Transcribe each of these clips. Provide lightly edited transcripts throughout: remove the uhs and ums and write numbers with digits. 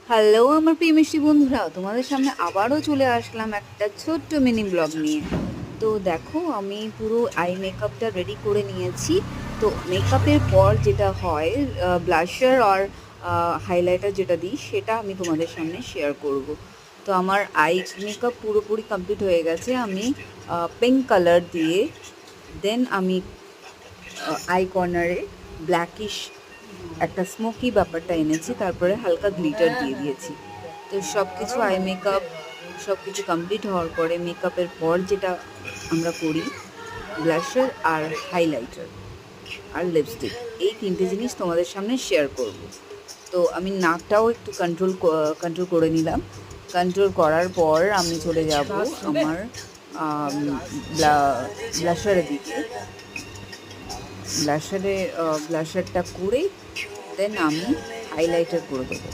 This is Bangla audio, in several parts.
হ্যালো আমার প্রিয় মিষ্টি বন্ধুরা, তোমাদের সামনে আবারও চলে আসলাম একটা ছোট্ট মিনি ব্লগ নিয়ে। তো দেখো, আমি পুরো আই মেকআপটা রেডি করে নিয়েছি। তো মেকআপের পর যেটা হয়, ব্লাশার আর হাইলাইটার যেটা দিই সেটা আমি তোমাদের সামনে শেয়ার করব। তো আমার আই মেকআপ পুরোপুরি কমপ্লিট হয়ে গেছে। আমি পিঙ্ক কালার দিয়ে দেন আমি আই কর্নারে ব্ল্যাকিশ একটা স্মোকি ব্যাপারটা এনেছি, তারপরে হালকা গ্লিটার দিয়ে দিয়েছি। তো সব কিছু আই মেকআপ সব কিছু কমপ্লিট হওয়ার পরে মেকআপের পর যেটা আমরা করি, ব্লাশার আর হাইলাইটার আর লিপস্টিক, এই তিনটে জিনিস তোমাদের সামনে শেয়ার করব। তো আমি নাকটাও একটু কন্ট্রোল করে নিলাম। কন্ট্রোল করার পর আমি চলে যাব আমার ব্লাশারের দিকে। ব্লাশারটা করে দেন আমি হাইলাইটার করে দেবো।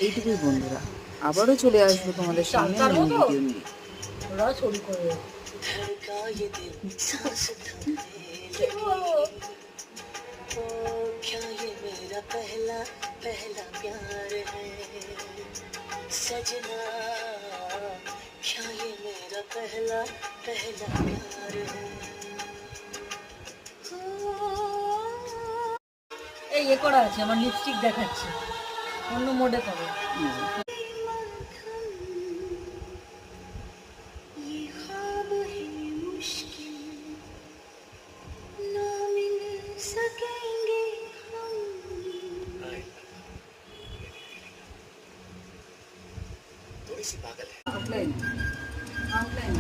এইটুকুই বন্ধুরা, আবারও চলে আসবো তোমাদের সামনে নিউ ভিডিও নিয়ে। क्या ये मेरा पहला पहला प्यार है सजना क्या ये मेरा पहला पहला प्यार है এই এ করা আছে, আমার লিপস্টিক দেখাচ্ছে, অন্য মোডে করো। थोड़ी सी पागल है। Outline outline